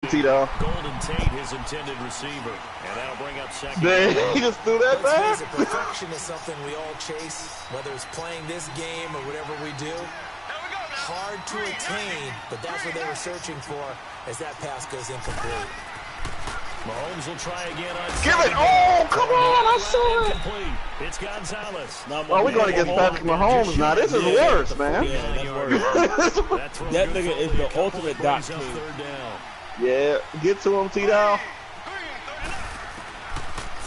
Tito. Golden Tate, his intended receiver, and that'll bring up second. Dang, he just threw that back. Perfection is something we all chase, whether it's playing this game or whatever we do. Hard to attain, but that's what they were searching for as that pass goes incomplete. Mahomes will try again on Give it! Oh, come on! I saw it! It's Gonzalez. Oh, we're going against Patrick Mahomes now. This is worse, man. Yeah, that's worse. That nigga is the ultimate dot king. Yeah, get to him, T-Dow.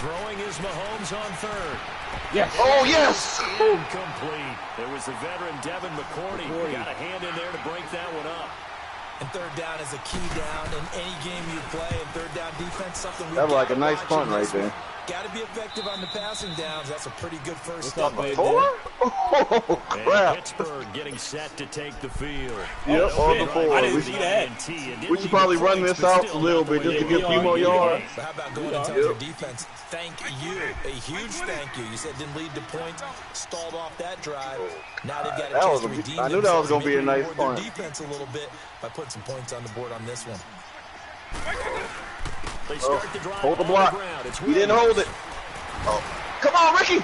Throwing is Mahomes on third. Yes. Oh, yes! Incomplete. There was the veteran Devin McCourty. Got a hand in there to break that one up. And third down is a key down in any game you play. And third down defense, something we that was like a nice punt right there. Got to be effective on the passing downs. That's a pretty good first step. step. Oh, crap. Pittsburgh getting set to take the field. Yep, on the I four. didn't see that. We should probably run this out a little bit just to get a few more yards. But how about going and telling your defense, thank you, a huge thank you. You said didn't lead to points, stalled off that drive. Now they've got a chance to redeem I knew that was going to be a nice punt. Defense a little bit by putting some points on the board on this one. They start the drive. Hold the block. He didn't hold it. Oh, come on, Ricky.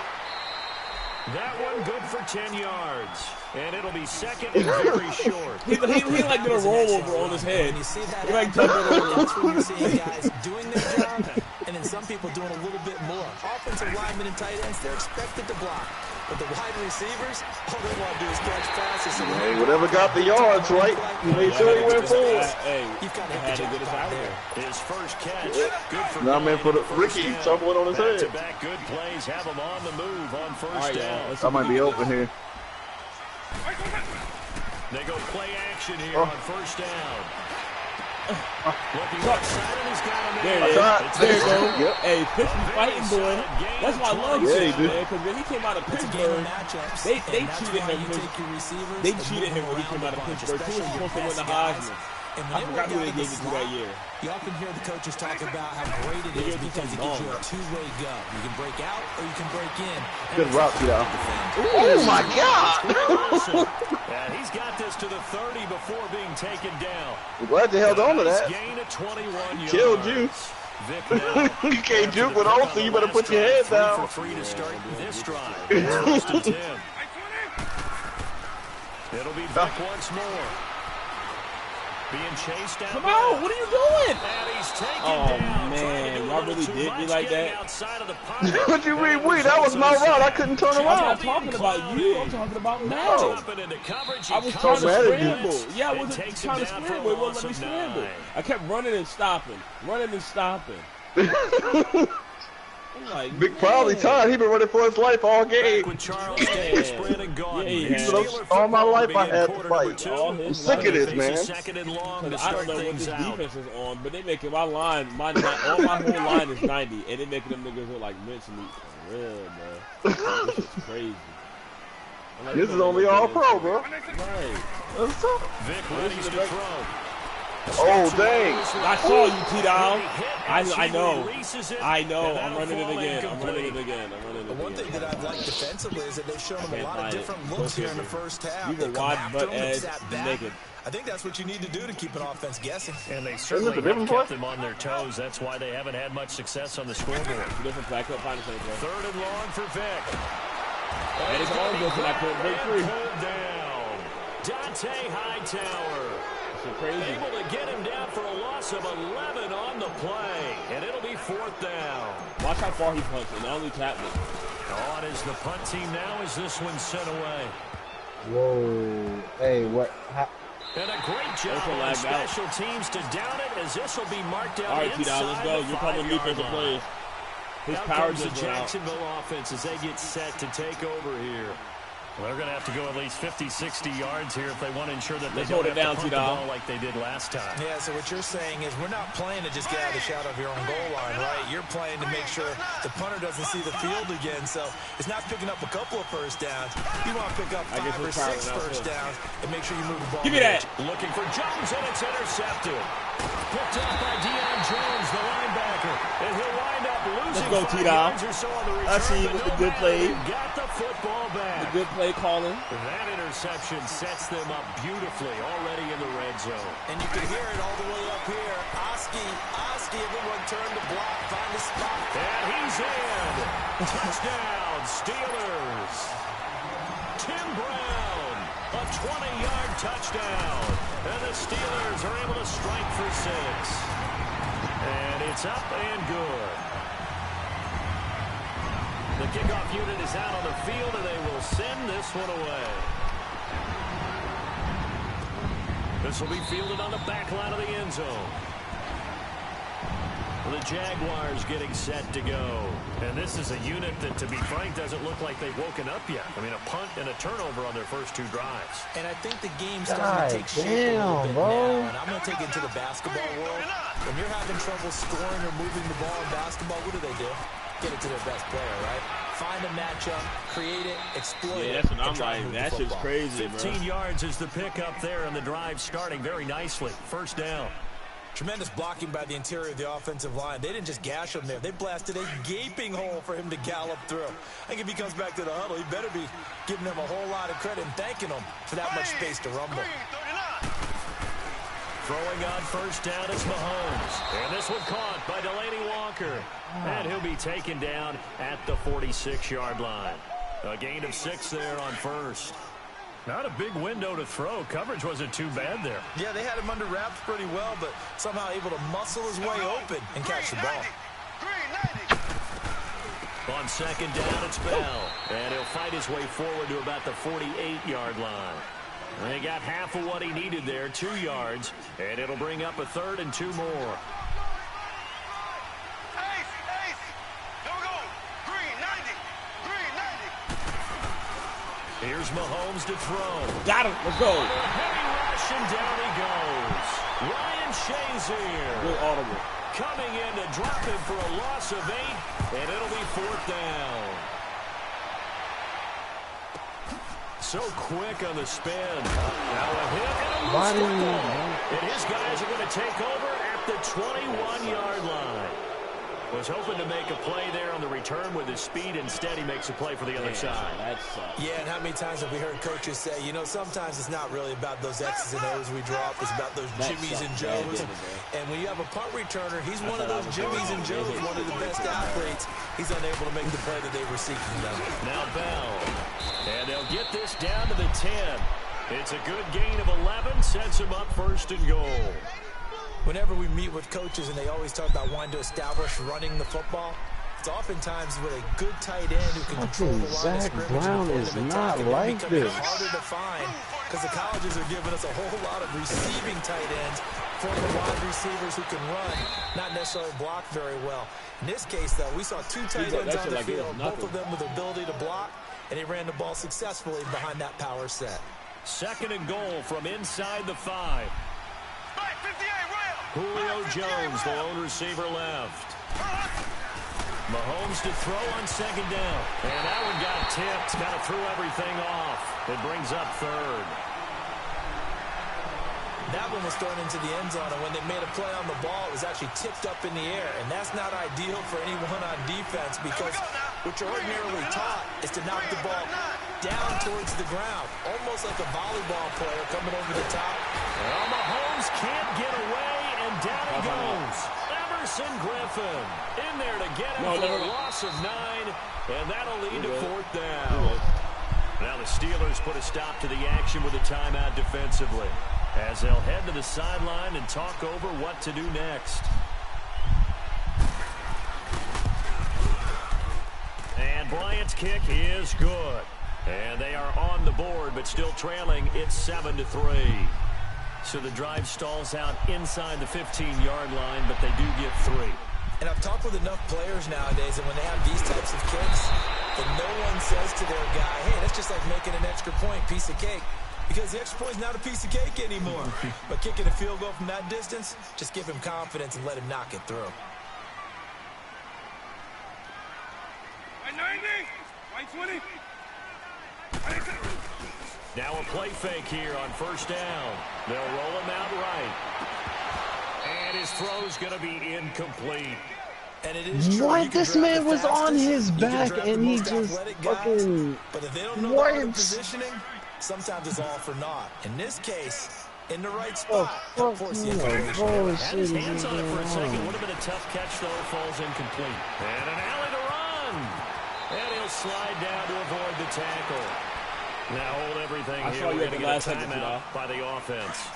That one good for 10 yards. And it'll be second and very short. He like did a rollover on his head. You see that? He like touched it over. That's when you're seeing guys doing their job, and then some people doing a little bit more. Offensive linemen and tight ends, they're expected to block. But the wide receivers, all they want to do is catch passes. Hey, whatever got the yards, right? You made sure he went forward. Hey, you've got to had to get us out there. His first catch. Good for now, man, for the Ricky, someone on his head. Back-to-back good plays. Have him on the move on first down. I might be open here. They go play action here on first down. Looking outside, and he's got him in. There you go. Yep. Hey, Pittsburgh fighting, boy. That's why I love him, man. Because when he came out of Pittsburgh, they cheated him. They cheated him when he came out of Pittsburgh. He was supposed to win the Heisman. I forgot who they gave it to that year. You often hear the coaches talk about how great it is because it gives you a two-way go. You can break out or you can break in. Good route, Tito. Oh, my God. And he's got this to the 30 before being taken down. I'm glad you held on to that. Gain of 21 yards. Killed you. You can't juke with Olsen. You better put your head down. 3 for 3 to start this drive. First and 10. It'll be Vic once more. Being chased down. Come on, what are you doing? And he's taken down. Man, y'all really did me like that? What you mean, that was my route. I couldn't turn around. I'm not talking about you. I'm talking about now. I was trying to scramble. Yeah, I wasn't trying to scramble. It wouldn't let me scramble. I kept running and stopping. Like, Big probably tired. He been running for his life all game. All my life I had to fight. I'm sick of this, man. I don't know what this defense is on, but they making my line, all my whole line is 90, and they making them niggas look like mentally real, bro. This is crazy. Like, this is only all pro, bro. Right. Vic ready to throw. Oh, dang. I saw you, T-Down. I know. I'm running it again. The one thing that I've liked defensively is that they've shown them a lot of different looks here in the first half. You can wide butt edge naked. I think that's what you need to do to keep an offense guessing. And they certainly have kept them on their toes. That's why they haven't had much success on the scoreboard. Different back up, find a play. Third and long for Vic. And it's all good, but I couldn't break free. Down. Dante Hightower. Crazy. Able to get him down for a loss of 11 on the play, and it'll be fourth down. Watch how far he punts, and not only tapped it. On is the punt team now as this one's sent away. Whoa. Hey, what? And a great job on special teams to down it as this will be marked out. All right, T-Down, let's go. You're probably defensive players. His power just the Jacksonville offense as they get set to take over here. Well, they're going to have to go at least 50, 60 yards here if they want to ensure that they don't have to punt the ball like they did last time. Yeah, so what you're saying is we're not playing to just get out of the shadow of your own goal line, right? You're playing to make sure the punter doesn't see the field again. So it's not picking up a couple of first downs. You want to pick up 5 or 6 first downs and make sure you move the ball. Give me that. Looking for Jones, and it's intercepted. Picked up by Deion Jones, the linebacker. And he'll wind up losing 5 yards or so on the return. I see you with the good play. Got the football back. The good play calling. That interception sets them up beautifully already in the red zone. And you can hear it all the way up here. Oski, everyone turn to block, find a spot. And he's in. Touchdown, Steelers. Tim Brown, a 20-yard touchdown. And the Steelers are able to strike for 6. And it's up and good. The kickoff unit is out on the field, and they will send this one away. This will be fielded on the back line of the end zone. The Jaguars getting set to go. And this is a unit that, to be frank, doesn't look like they've woken up yet. I mean, a punt and a turnover on their first 2 drives. And I think the game's starting to take shape a little bit now. And I'm going to take it to the basketball world. When you're having trouble scoring or moving the ball in basketball, what do? Get it to their best player, right? Find a matchup, create it, exploit it. Yeah, that's what I'm like. That shit's crazy, 15 yards is the pickup there, and the drive starting very nicely. First down. Tremendous blocking by the interior of the offensive line. They didn't just gash him there. They blasted a gaping hole for him to gallop through. I think if he comes back to the huddle, he better be giving them a whole lot of credit and thanking them for that much space to rumble. Throwing on first down is Mahomes. And this one caught by Delaney Walker. And he'll be taken down at the 46-yard line. A gain of 6 there on first. Not a big window to throw. Coverage wasn't too bad there. Yeah, they had him under wraps pretty well, but somehow able to muscle his way open and catch the ball. On second down, it's Bell. And he'll fight his way forward to about the 48-yard line. And he got half of what he needed there, 2 yards. And it'll bring up a 3rd and 2 more. Here's Mahomes to throw. Got him. Let's go. Heavy rush, and down he goes. Ryan Shazier. Good audible. Coming in to drop him for a loss of 8, and it'll be 4th down. So quick on the spin. Now a hit and a loose football. And his guys are going to take over at the 21-yard line. Was hoping to make a play there on the return with his speed. Instead, he makes a play for the other side. Yeah, and how many times have we heard coaches say, you know, sometimes it's not really about those X's and O's we drop. It's about those Jimmies and Joes. And when you have a punt returner, he's one of those Jimmies and Joes, one of the best athletes. He's unable to make the play that they were seeking them. Now Bell. And they'll get this down to the 10. It's a good gain of 11. Sets him up 1st and goal. Whenever we meet with coaches and they always talk about wanting to establish running the football, it's oftentimes with a good tight end who can control the line of scrimmage. Brown is not like this. Harder to find because the colleges are giving us a whole lot of receiving tight ends, former wide receivers who can run, not necessarily block very well. In this case, though, we saw 2 tight ends on the field, both of them with the ability to block, and he ran the ball successfully behind that power set. 2nd and goal from inside the 5. Julio Jones, the lone receiver left. Mahomes to throw on 2nd down. And that one got tipped. Kind of threw everything off. It brings up 3rd. That one was thrown into the end zone, and when they made a play on the ball, it was actually tipped up in the air. And that's not ideal for anyone on defense because what you're ordinarily taught is to knock the ball down towards the ground, almost like a volleyball player coming over the top. Well, Mahomes can't get away, and down he goes. Emerson Griffin in there to get him for a loss of 9, and that'll lead to 4th down. Now the Steelers put a stop to the action with a timeout defensively, as they'll head to the sideline and talk over what to do next. And Bryant's kick is good. And they are on the board, but still trailing. It's 7-3. So the drive stalls out inside the 15-yard line, but they do get 3. And I've talked with enough players nowadays, and when they have these types of kicks, that no one says to their guy, hey, that's just like making an extra point, piece of cake. Because the extra point is not a piece of cake anymore. But kicking a field goal from that distance, just give him confidence and let him knock it through. 190, 120. Now a play fake here on 1st down. They'll roll him out right. And his throw's going to be incomplete. And it is true. What? This man was on his back and he just fucking... But if they don't know the positioning, sometimes it's all for naught. In this case, in the right spot. Had his hands on it for a second. Would have been a tough catch, though. Falls incomplete. And an alley to run. And he'll slide down to avoid the tackle. Now hold everything here. We're going to get a timeout by the offense,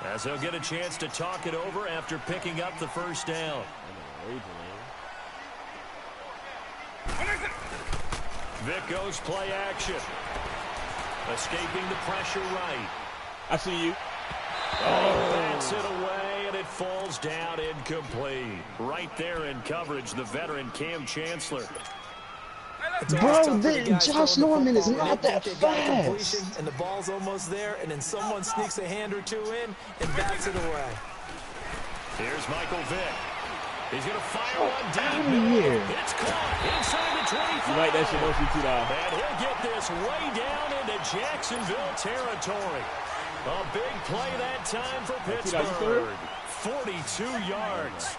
as they'll get a chance to talk it over after picking up the first down. Vic goes play action. Escaping the pressure right. I see you. Bats it away, and it falls down incomplete. Right there in coverage, the veteran Cam Chancellor. Bro, Josh Norman is not that fast. And the ball's almost there, and then someone sneaks a hand or two in and bats it away. Here's Michael Vick. He's going to fire one deep. It's caught inside the 25. You like that shit, don't you, T-Dog? And he'll get this way down into Jacksonville territory. A big play that time for Pittsburgh. 42 yards.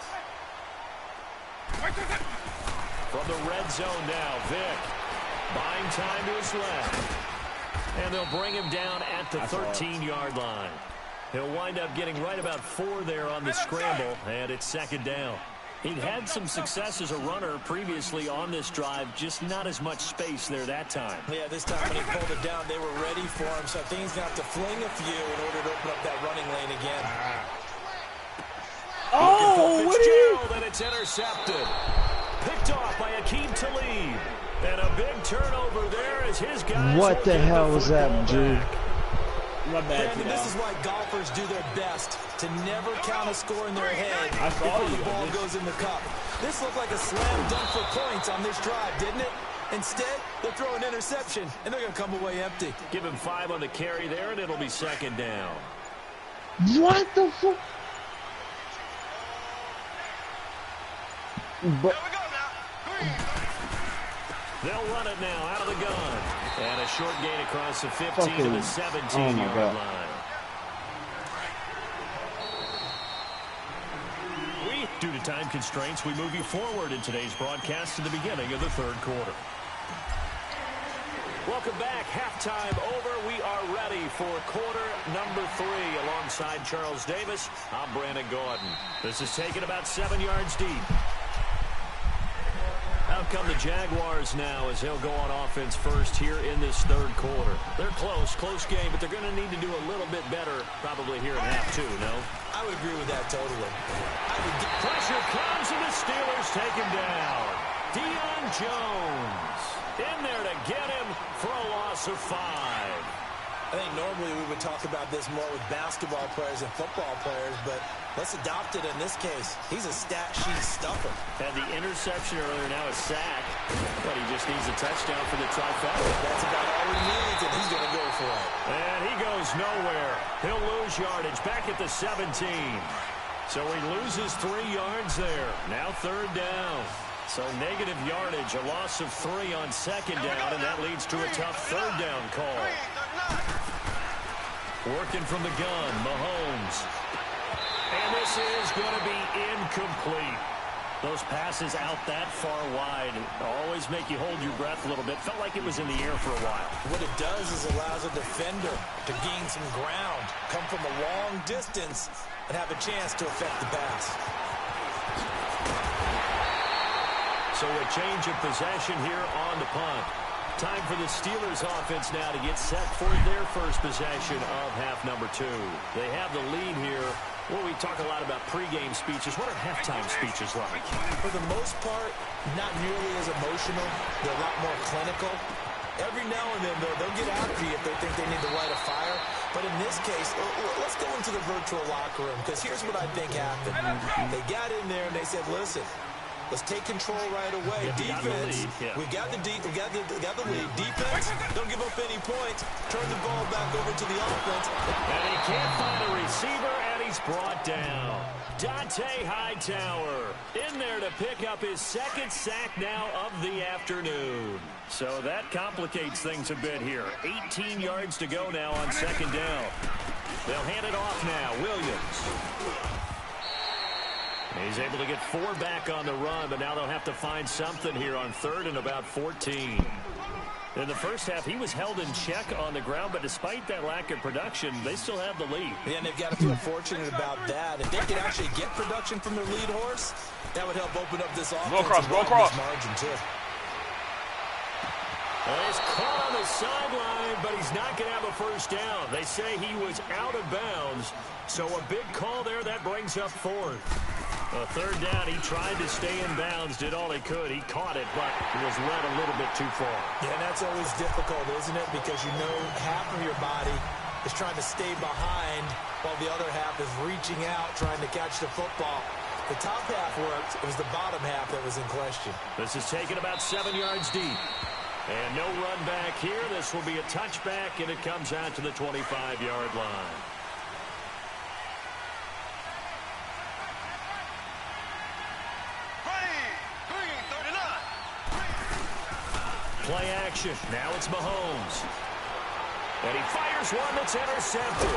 From the red zone now, Vick buying time to his left. And they'll bring him down at the 13-yard line. He'll wind up getting right about 4 there on the scramble, and it's second down. He'd had some success as a runner previously on this drive, just not as much space there that time. Yeah, this time when he pulled it down, they were ready for him, so I think he's going to have to fling a few in order to open up that running lane again. Oh, what is it? And it's intercepted. Picked off by Akeem Talib. And a big turnover there as his guys... What the hell was that, Drew? My bad, Brandon, this is why golfers do their best to never count a score in their head before the ball goes in the cup. This looked like a slam dunk for points on this drive, didn't it? Instead, they'll throw an interception, and they're going to come away empty. Give him 5 on the carry there, and it'll be second down. What the fuck? But they'll run it now out of the gun. And a short gain across the 15 to the 17-yard line. Due to time constraints, we move you forward in today's broadcast to the beginning of the third quarter. Welcome back. Halftime over. We are ready for quarter number 3 alongside Charles Davis. I'm Brandon Gordon. This is taken about 7 yards deep. Out come the Jaguars now as they'll go on offense first here in this third quarter. They're close game, but they're going to need to do a little bit better probably here in half 2, no? I would agree with that totally. Pressure comes, and the Steelers take him down. Deion Jones in there to get him for a loss of 5. I think normally we would talk about this more with basketball players and football players, but let's adopt it in this case. He's a stat sheet stuffer. Had the interception earlier, now a sack, but he just needs a touchdown for the trifecta. That's about all he needs, and he's going to go for it. And he goes nowhere. He'll lose yardage back at the 17. So he loses 3 yards there. Now third down. So negative yardage, a loss of 3 on second down, and that leads to a tough third down call. Working from the gun, Mahomes. And this is going to be incomplete. Those passes out that far wide always make you hold your breath a little bit. Felt like it was in the air for a while. What it does is allows a defender to gain some ground, come from a long distance, and have a chance to affect the pass. So a change of possession here on the punt. Time for the Steelers offense now to get set for their first possession of half number 2. They have the lead here. Well, we talk a lot about pregame speeches. What are halftime speeches like? For the most part, not nearly as emotional. They're a lot more clinical. Every now and then, though, they'll get after you if they think they need to light a fire. But in this case, let's go into the virtual locker room, because here's what I think happened. They got in there and they said, listen, let's take control right away. Defense, we got the lead. Defense, don't give up any points. Turn the ball back over to the offense. And he can't find a receiver, and he's brought down. Dante Hightower in there to pick up his second sack now of the afternoon. So that complicates things a bit here. 18 yards to go now on second down. They'll hand it off now. Williams. He's able to get 4 back on the run, but now they'll have to find something here on 3rd and about 14. In the first half, he was held in check on the ground, but despite that lack of production, they still have the lead. Yeah, and they've got to feel fortunate about that. If they could actually get production from their lead horse, that would help open up this offense. Go across. Margin too. Well, he's caught on the sideline, but he's not going to have a first down. They say he was out of bounds, so a big call there. That brings up 4th. A 3rd down, he tried to stay in bounds, did all he could. He caught it, but was led a little bit too far. Yeah, and that's always difficult, isn't it? Because you know half of your body is trying to stay behind while the other half is reaching out, trying to catch the football. The top half worked. It was the bottom half that was in question. This is taken about 7 yards deep. And no run back here. This will be a touchback, and it comes out to the 25-yard line. Play action. Now it's Mahomes. And he fires one that's intercepted.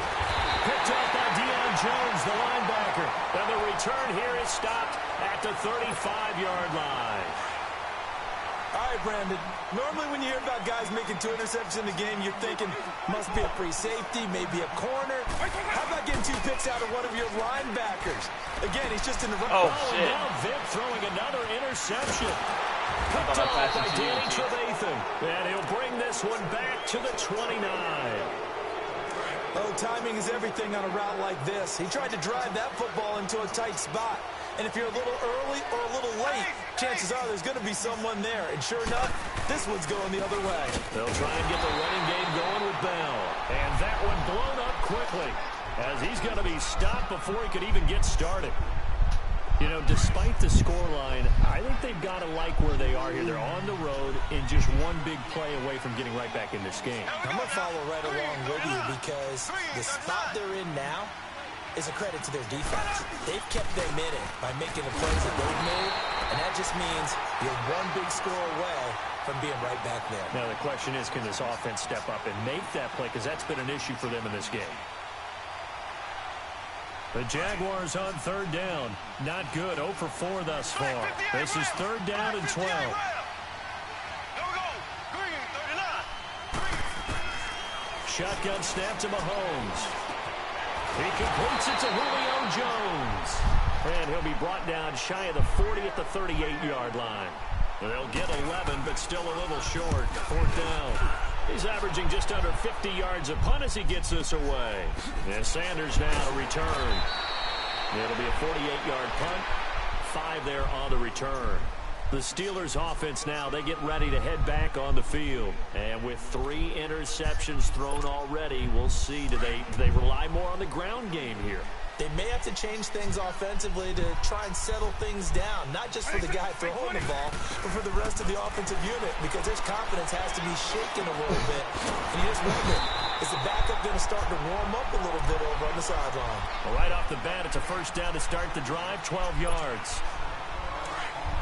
Picked up by Deion Jones, the linebacker. And the return here is stopped at the 35-yard line. All right, Brandon. Normally when you hear about guys making 2 interceptions in the game, you're thinking must be a free safety, maybe a corner. How about getting 2 picks out of one of your linebackers? Again, he's just in the run. Oh, shit. And now Vic throwing another interception. Picked off by Danny Trevathan. And he'll bring this one back to the 29. Oh, timing is everything on a route like this. He tried to drive that football into a tight spot. And if you're a little early or a little late, chances are there's going to be someone there. And sure enough, this one's going the other way. They'll try and get the running game going with Bell. And that one blown up quickly as he's going to be stopped before he could even get started. You know, despite the scoreline, I think they've got to like where they are here. They're on the road and just one big play away from getting right back in this game. I'm going to follow right along with you because the spot they're in now is a credit to their defense. They've kept them in it by making the plays that they've made, and that just means you're one big score away from being right back there. Now the question is, can this offense step up and make that play? Because that's been an issue for them in this game. The Jaguars on 3rd down. Not good. 0 for 4 thus far. This is 3rd down and 12. Shotgun snap to Mahomes. He completes it to Julio Jones. And he'll be brought down shy of the 40 at the 38-yard line. They'll get 11, but still a little short. 4th down. He's averaging just under 50 yards a punt as he gets this away. And Sanders now to return. It'll be a 48-yard punt. 5 there on the return. The Steelers offense now, they get ready to head back on the field. And with 3 interceptions thrown already, we'll see. Do they rely more on the ground game here? They may have to change things offensively to try and settle things down, not just for the guy throwing the ball, but for the rest of the offensive unit, because his confidence has to be shaken a little bit. And you just wonder, is the backup going to start to warm up a little bit over on the sideline? Well, right off the bat, it's a 1st down to start the drive, 12 yards.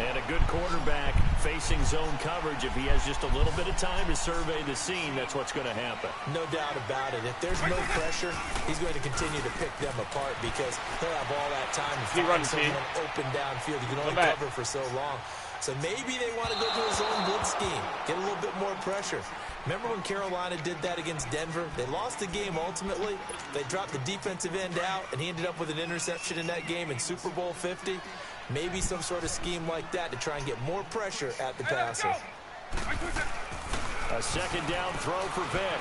And a good quarterback facing zone coverage. If he has just a little bit of time to survey the scene, that's what's going to happen. No doubt about it. If there's no pressure, he's going to continue to pick them apart because he'll have all that time to find someone open downfield. You can only cover for so long. So maybe they want to go to a zone blitz scheme, get a little bit more pressure. Remember when Carolina did that against Denver? They lost the game ultimately. They dropped the defensive end out, and he ended up with an interception in that game in Super Bowl 50. Maybe some sort of scheme like that to try and get more pressure at the passer. A 2nd down throw for Vic.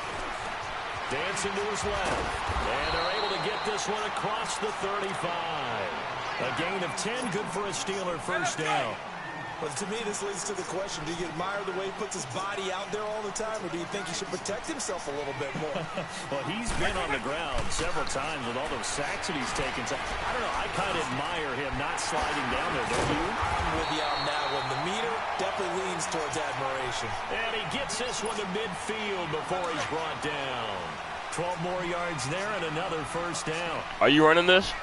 Dancing to his left. And they're able to get this one across the 35. A gain of 10, good for a Steeler 1st down. But to me, this leads to the question, do you admire the way he puts his body out there all the time, or do you think he should protect himself a little bit more? Well, he's been on the ground several times with all those sacks that he's taken. So, I don't know, I kind of admire him not sliding down there, don't you? I'm with you on that one. The meter definitely leans towards admiration. And he gets this one to midfield before he's brought down. 12 more yards there and another 1st down. Are you running this?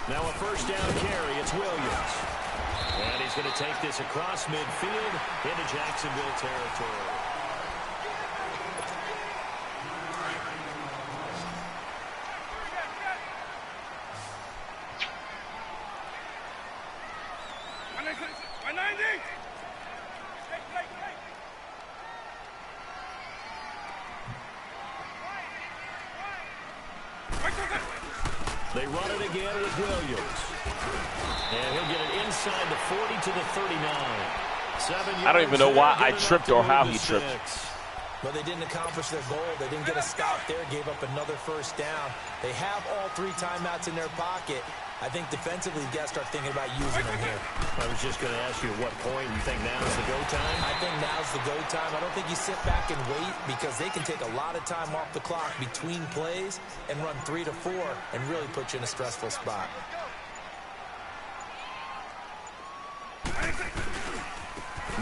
Now a 1st down carry, it's Williams. And he's going to take this across midfield into Jacksonville territory. They run it again with Williams. And he'll get it inside the 40 to the 39. 7 yards. I don't even know why I tripped or how he tripped. Well, they didn't accomplish their goal. They didn't get a stop there, gave up another first down. They have all 3 timeouts in their pocket. I think defensively, you got to start thinking about using them here. I was just going to ask you at what point you think now's the go time? I think now's the go time. I don't think you sit back and wait because they can take a lot of time off the clock between plays and run 3 to 4 and really put you in a stressful spot.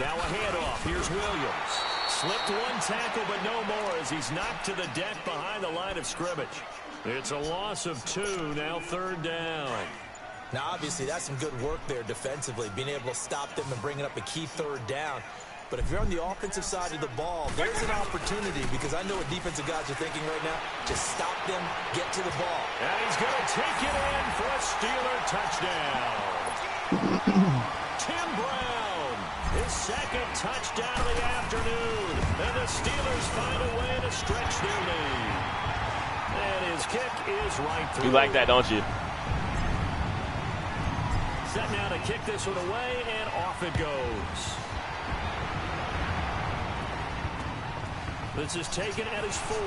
Now a handoff. Here's Williams. Slipped 1 tackle, but no more as he's knocked to the deck behind the line of scrimmage. It's a loss of 2, now 3rd down. Now, obviously, that's some good work there defensively, being able to stop them and bringing up a key 3rd down. But if you're on the offensive side of the ball, there's an opportunity because I know what defensive guys are thinking right now. Just stop them, get to the ball. And he's going to take it in for a Steeler touchdown. Tim Brown, his 2nd touchdown of the afternoon. And the Steelers find a way to stretch their lead. And his kick is right through. You like that, don't you? Set now to kick this one away, and off it goes. This is taken at his 4.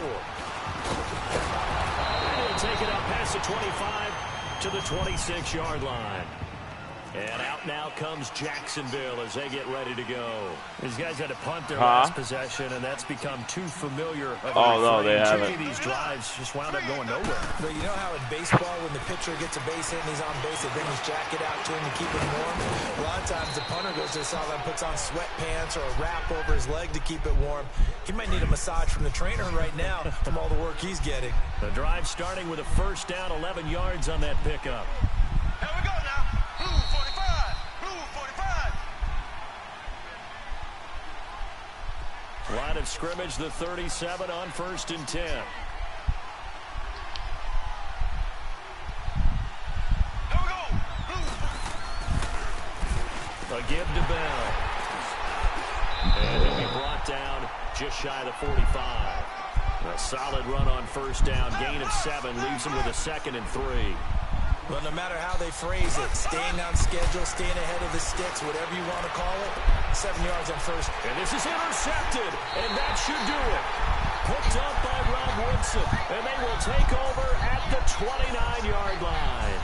And he'll take it out past the 25 to the 26-yard line. And out now comes Jacksonville as they get ready to go. These guys had to punt their last possession, and that's become too familiar. Oh, no, they haven't. Too many of these drives just wound up going nowhere. But you know how in baseball, when the pitcher gets a base hit and he's on base, they bring his jacket out to him to keep him warm? A lot of times the punter goes to the sideline, puts on sweatpants or a wrap over his leg to keep it warm. He might need a massage from the trainer right now from all the work he's getting. The drive starting with a 1st down, 11 yards on that pickup. Here we go now. Blue 45. Blue 45. Line of scrimmage, the 37 on 1st and 10. Here we go. A give to Bell. And he'll be brought down just shy of the 45. A solid run on 1st down. Gain of 7 leaves him with a 2nd and 3. Well, no matter how they phrase it, staying on schedule, staying ahead of the sticks, whatever you want to call it, 7 yards on 1st. And this is intercepted, and that should do it. Picked up by Rob Woodson, and they will take over at the 29-yard line.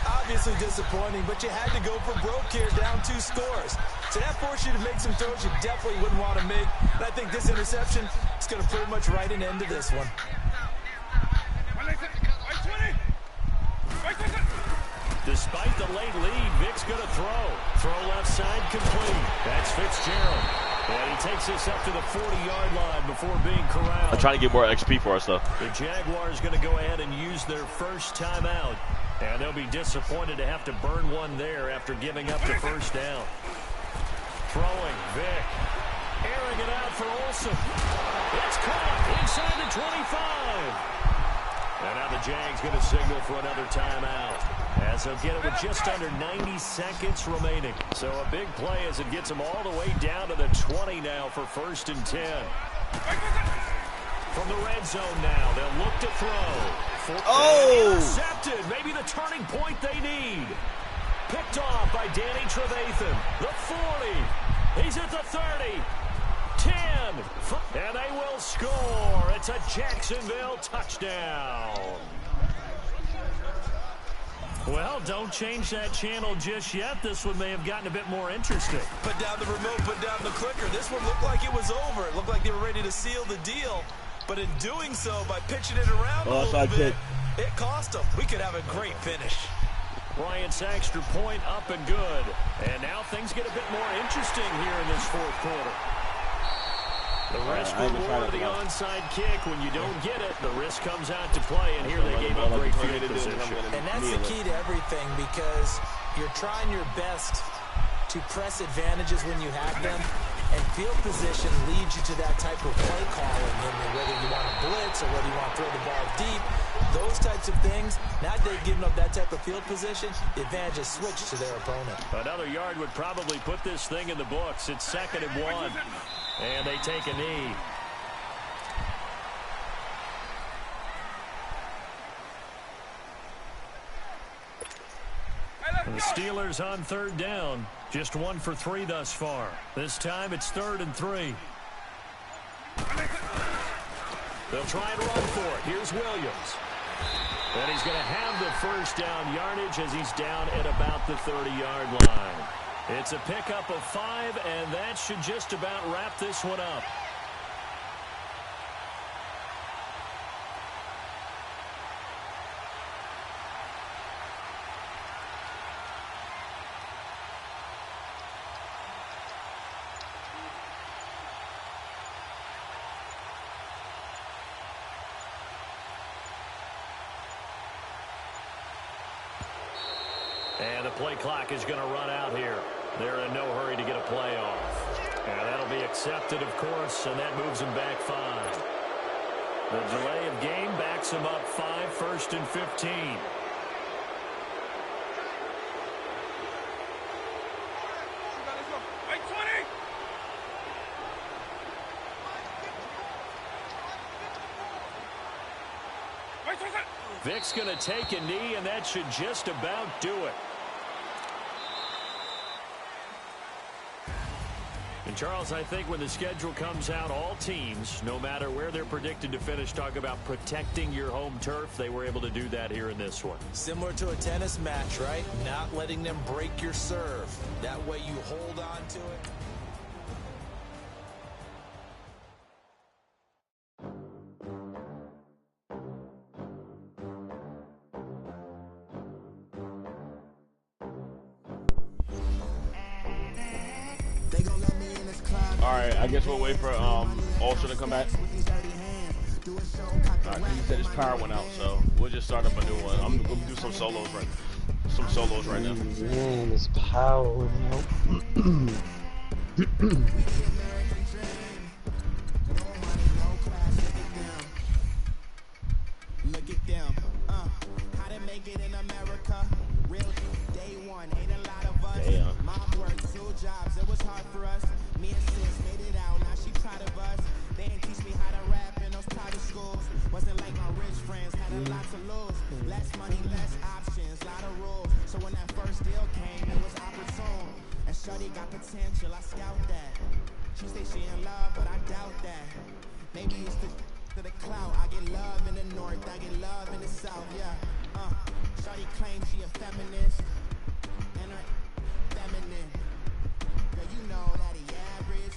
Obviously disappointing, but you had to go for broke here, down 2 scores. So that forced you to make some throws you definitely wouldn't want to make. And I think this interception is going to pretty much write an end to this one. Despite the late lead, Vic's going to throw. Throw left side complete. That's Fitzgerald. And he takes this up to the 40-yard line before being corralled. I'm trying to get more XP for us, though. The Jaguars going to go ahead and use their first timeout. And they'll be disappointed to have to burn one there after giving up the 1st down. Throwing, Vic. Airing it out for Olsen. It's caught inside the 25. And now the Jags going to signal for another timeout, as they'll get it with just under 90 seconds remaining. So a big play as it gets them all the way down to the 20 now for 1st and 10. From the red zone now, they'll look to throw. Intercepted, maybe the turning point they need. Picked off by Danny Trevathan. The 40. He's at the 30. 10. And they will score. It's a Jacksonville touchdown. Well, don't change that channel just yet. This one may have gotten a bit more interesting. Put down the remote, put down the clicker. This one looked like it was over. It looked like they were ready to seal the deal. But in doing so, by pitching it around a little bit, it cost them. We could have a great finish. Bryant's extra point up and good. And now things get a bit more interesting here in this 4th quarter. The risk reward of the onside kick. When you don't get it, the risk comes out to play. And here they gave up great field position. And that's the key to everything, because you're trying your best to press advantages when you have them. And field position leads you to that type of play calling, and whether you want to blitz or whether you want to throw the ball deep, those types of things. Now they've given up that type of field position, the advantage is switched to their opponent. Another yard would probably put this thing in the books. It's 2nd and 1, and they take a knee. The Steelers on 3rd down. Just 1 for 3 thus far. This time it's 3rd and 3. They'll try and run for it. Here's Williams. And he's going to have the first down yardage as he's down at about the 30-yard line. It's a pickup of 5, and that should just about wrap this one up. And the play clock is going to run out here. They're in no hurry to get a play off. And that'll be accepted, of course, and that moves them back 5. The delay of game backs them up 5, 1st and 15. Vic's going to take a knee, and that should just about do it. And Charles, I think when the schedule comes out, all teams, no matter where they're predicted to finish, talk about protecting your home turf. They were able to do that here in this one. Similar to a tennis match, right? Not letting them break your serve. That way you hold on to it. Alright, I guess we'll wait for Ultra to come back. Alright, he said his power went out, so we'll just start up a new one. I'm gonna do some solos right now. Man, his power went out. Look at them, how to make it in America. Real day one, ain't a lot of us. Damn. Mom worked 2 jobs, it was hard for us. Me and sis made it out, now she proud of us. They didn't teach me how to rap in those private schools. Wasn't like my rich friends, had a lot to lose. Less money, less options, lot of rules. So when that first deal came, it was opportune. And shorty got potential, I scout that. She say she in love, but I doubt that. Maybe it's to the clout. I get love in the north, I get love in the south, yeah. Shorty claims she a feminist, and her feminine. Girl, you know that he average.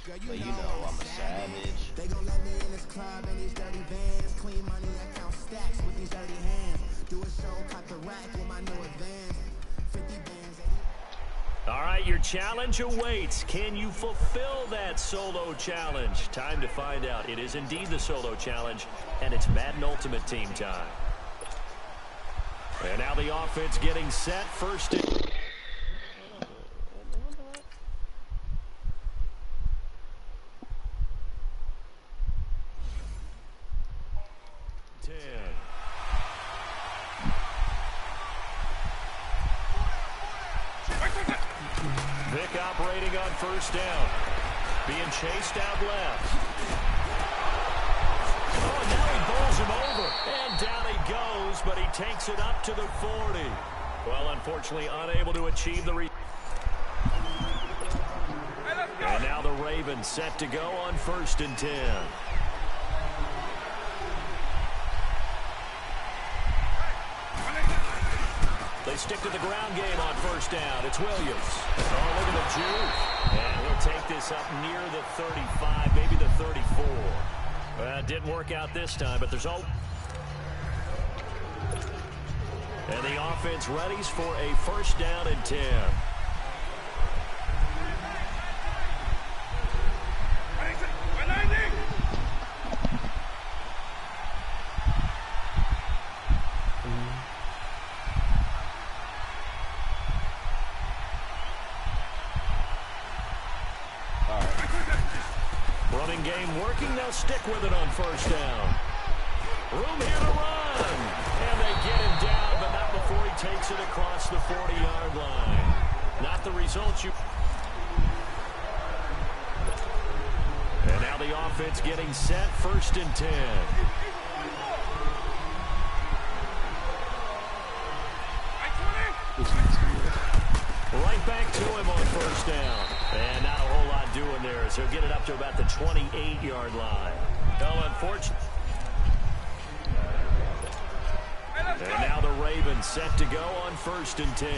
Girl, you know I'm a savage. They gon' let me in this club in these dirty vans. Clean money, I count stacks with these dirty hands. Do a show, cut the rack with my new advance. 50 bands. All right, your challenge awaits. Can you fulfill that solo challenge? Time to find out. It is indeed the solo challenge, and it's Madden Ultimate Team time. And now the offense getting set. First and 10. Vic operating on first down. Being chased out left. Oh, and now he bowls him over. And down he goes, but he takes it up to the 40. Well, unfortunately, unable to achieve the And now the Ravens set to go on 1st and 10. They stick to the ground game on first down. It's Williams. Oh, look at the juke. And he'll take this up near the 35, maybe the 34. It didn't work out this time, but there's hope. And the offense readies for a 1st down and 10. game working. They'll stick with it on first down. Room here to run. And they get him down, but not before he takes it across the 40-yard line. Not the result you... And now the offense getting set, 1st and 10. Right back to him on first down. And not a whole lot doing there as he'll get it up to about the 28-yard line. Well, unfortunately. And now the Ravens set to go on 1st and 10.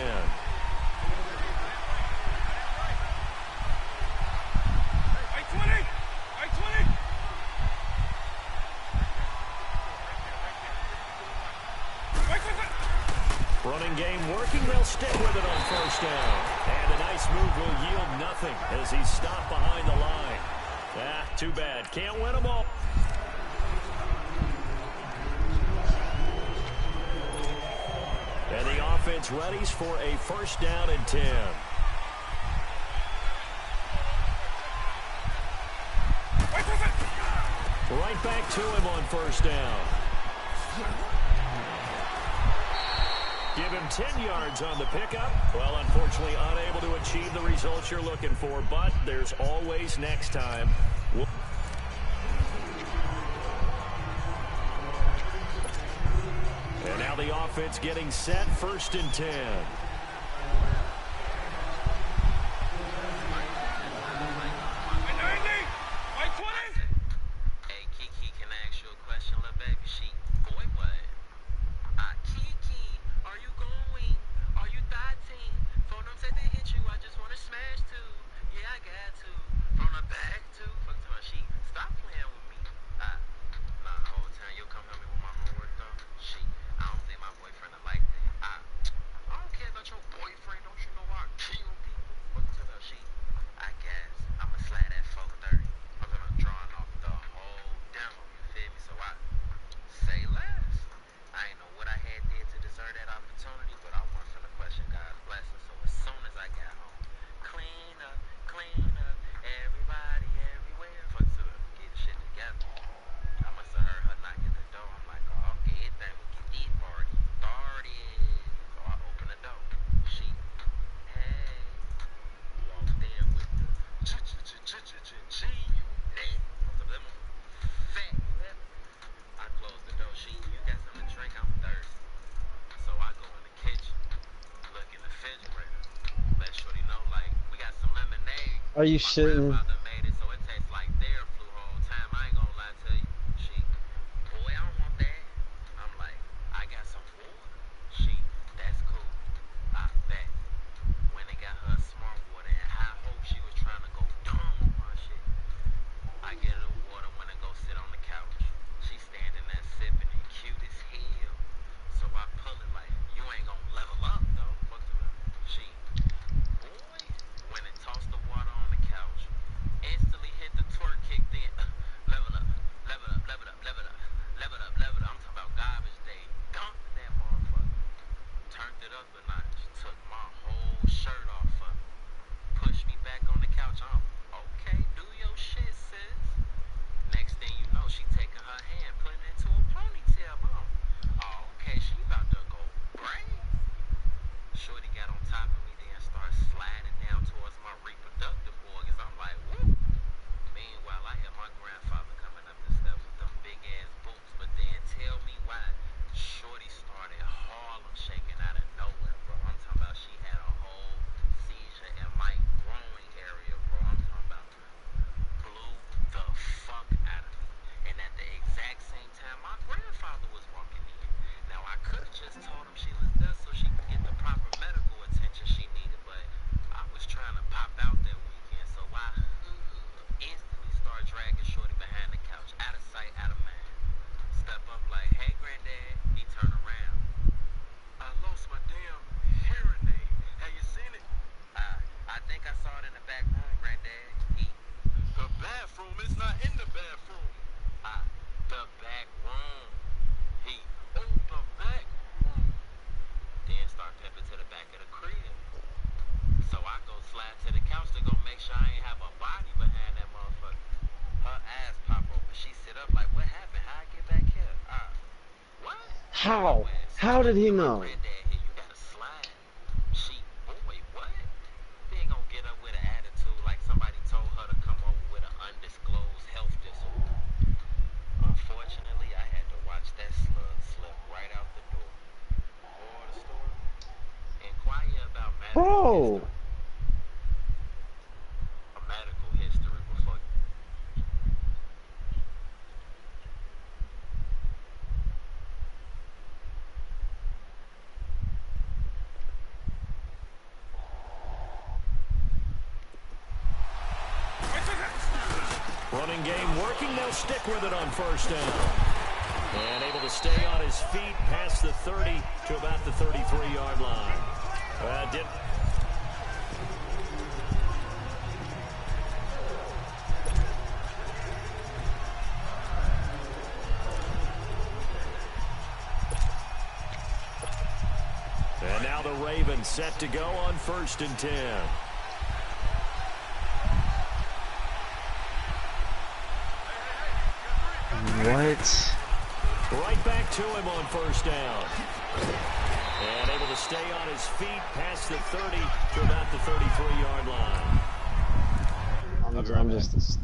Running game working. They'll stick with it on first down. And a nice move will yield nothing as he's stopped behind the line. Ah, too bad. Can't win them all. And the offense readies for a 1st down and 10. Right back to him on first down. Give him 10 yards on the pickup. Well, unfortunately, unable to achieve the results you're looking for, but there's always next time. And now the offense getting set, 1st and 10. Are you shitting? How? How did he know? Bro! Running game working. They'll stick with it on first down. And able to stay on his feet past the 30 to about the 33-yard line. And now the Ravens set to go on 1st and 10. What? Right back to him on first down. And able to stay on his feet past the 30 to about the 33-yard line. I'm just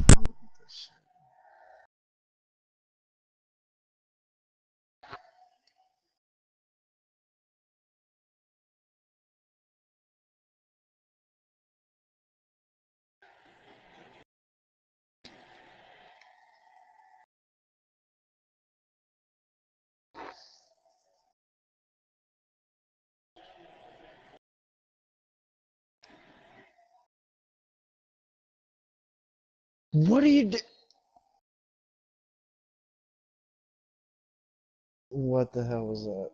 What are you do? What the hell was that?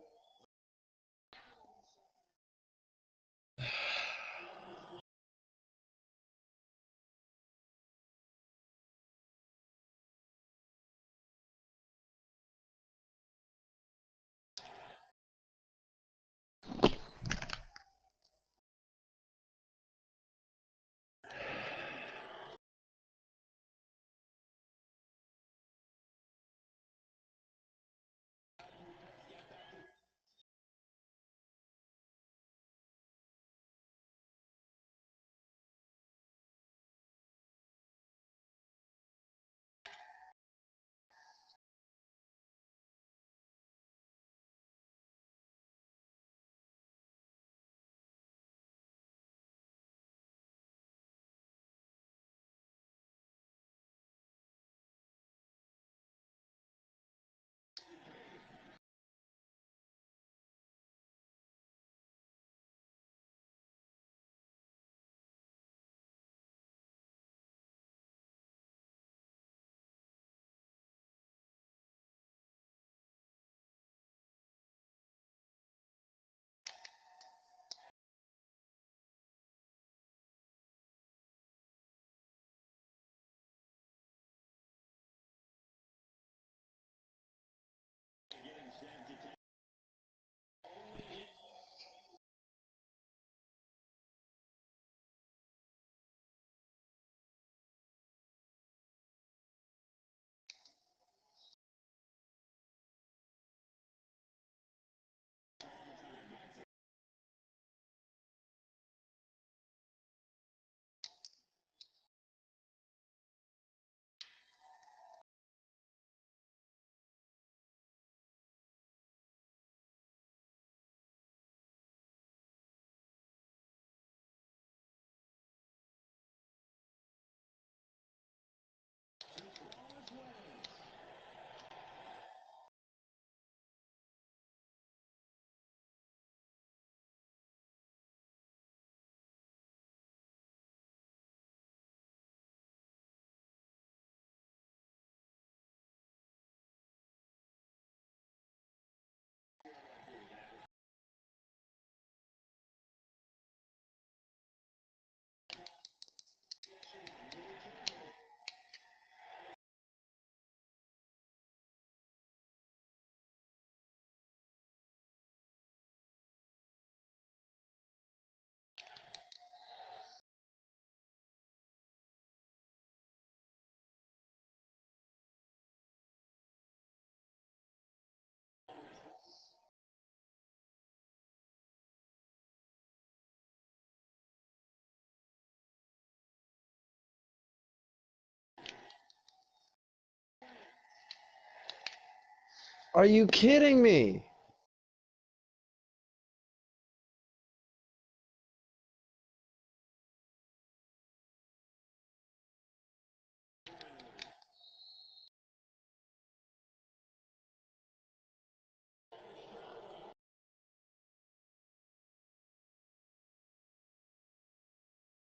Are you kidding me?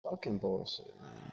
Fucking bullshit, man.